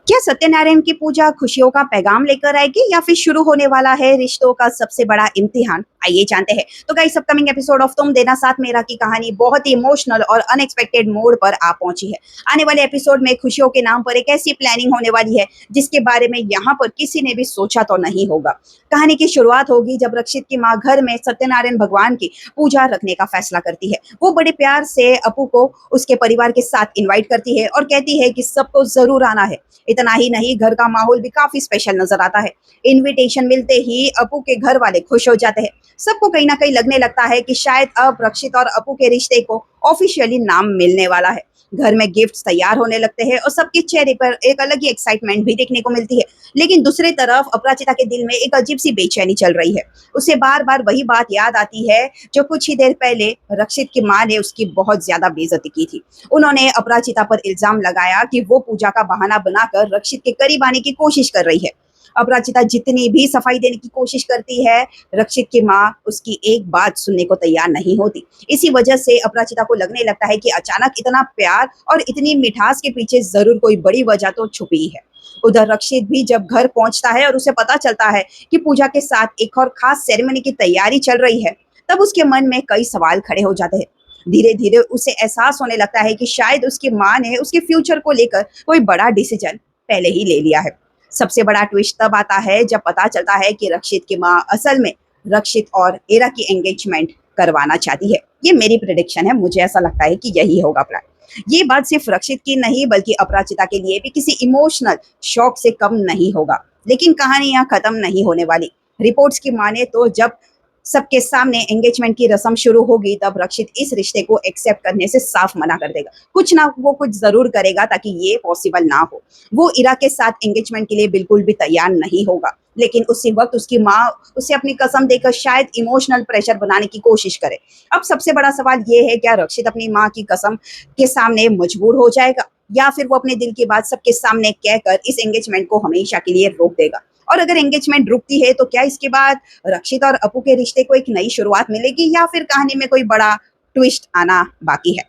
क्या सत्यनारायण की पूजा खुशियों का पैगाम लेकर आएगी या फिर शुरू होने वाला है रिश्तों का सबसे बड़ा इम्तिहान? आइए जानते हैं। तो गाइस, अपकमिंग एपिसोड ऑफ तुम देना साथ मेरा की कहानी बहुत ही इमोशनल और अनएक्सपेक्टेड मोड़ पर आ पहुंची है। आने वाले एपिसोड में खुशियों के नाम पर एक ऐसी प्लानिंग होने वाली है जिसके बारे में यहाँ पर किसी ने भी सोचा तो नहीं होगा। कहानी की शुरुआत होगी जब रक्षित की माँ घर में सत्यनारायण भगवान की पूजा रखने का फैसला करती है। वो बड़े प्यार से अपू को उसके परिवार के साथ इन्वाइट करती है और कहती है कि सबको जरूर आना है। इतना ही नहीं, घर का माहौल भी काफी स्पेशल नजर आता है। इनविटेशन मिलते ही अपू के घर वाले खुश हो जाते हैं। सबको कहीं ना कहीं लगने लगता है कि शायद अब रक्षित और अपू के रिश्ते को ऑफिशियली नाम मिलने वाला है। घर में गिफ्ट्स तैयार होने लगते हैं और सबके चेहरे पर एक अलग ही एक्साइटमेंट भी देखने को मिलती है। लेकिन दूसरी तरफ अपराजिता के दिल में एक अजीब सी बेचैनी चल रही है। उसे बार बार वही बात याद आती है जो कुछ ही देर पहले रक्षित की माँ ने उसकी बहुत ज्यादा बेइज्जती की थी। उन्होंने अपराजिता पर इल्जाम लगाया कि वो पूजा का बहाना बनाकर रक्षित के करीब आने की कोशिश कर रही है। अपराजिता जितनी भी सफाई देने की कोशिश करती है, रक्षित की माँ उसकी एक बात सुनने को तैयार नहीं होती। इसी वजह से अपराजिता को लगने लगता है कि अचानक इतना प्यार और इतनी मिठास के पीछे जरूर कोई बड़ी वजह तो छुपी है। उधर रक्षित भी जब घर पहुंचता है और उसे पता चलता है कि पूजा के साथ एक और खास सेरेमनी की तैयारी चल रही है, तब उसके मन में कई सवाल खड़े हो जाते हैं। धीरे धीरे उसे एहसास होने लगता है कि शायद उसकी माँ ने उसके फ्यूचर को लेकर कोई बड़ा डिसीजन पहले ही ले लिया है। सबसे बड़ा ट्विस्ट तब आता है जब पता चलता है कि रक्षित की माँ असल में रक्षित और एरा की एंगेजमेंट करवाना चाहती है। ये मेरी प्रिडिक्शन है, मुझे ऐसा लगता है कि यही होगा प्लान। ये बात सिर्फ रक्षित की नहीं बल्कि अपराजिता के लिए भी किसी इमोशनल शॉक से कम नहीं होगा। लेकिन कहानी यहाँ खत्म नहीं होने वाली। रिपोर्ट्स की माने तो जब सबके सामने एंगेजमेंट की रस्म शुरू होगी तब रक्षित इस रिश्ते को एक्सेप्ट करने से साफ मना कर देगा। कुछ ना वो कुछ जरूर करेगा ताकि ये पॉसिबल ना हो। वो इरा के साथ एंगेजमेंट के लिए बिल्कुल भी तैयार नहीं होगा। लेकिन उसी वक्त उसकी माँ उसे अपनी कसम देकर शायद इमोशनल प्रेशर बनाने की कोशिश करे। अब सबसे बड़ा सवाल ये है, क्या रक्षित अपनी माँ की कसम के सामने मजबूर हो जाएगा या फिर वो अपने दिल की बात सबके सामने कहकर इस एंगेजमेंट को हमेशा के लिए रोक देगा? और अगर एंगेजमेंट रुकती है तो क्या इसके बाद रक्षित और अपू के रिश्ते को एक नई शुरुआत मिलेगी या फिर कहानी में कोई बड़ा ट्विस्ट आना बाकी है?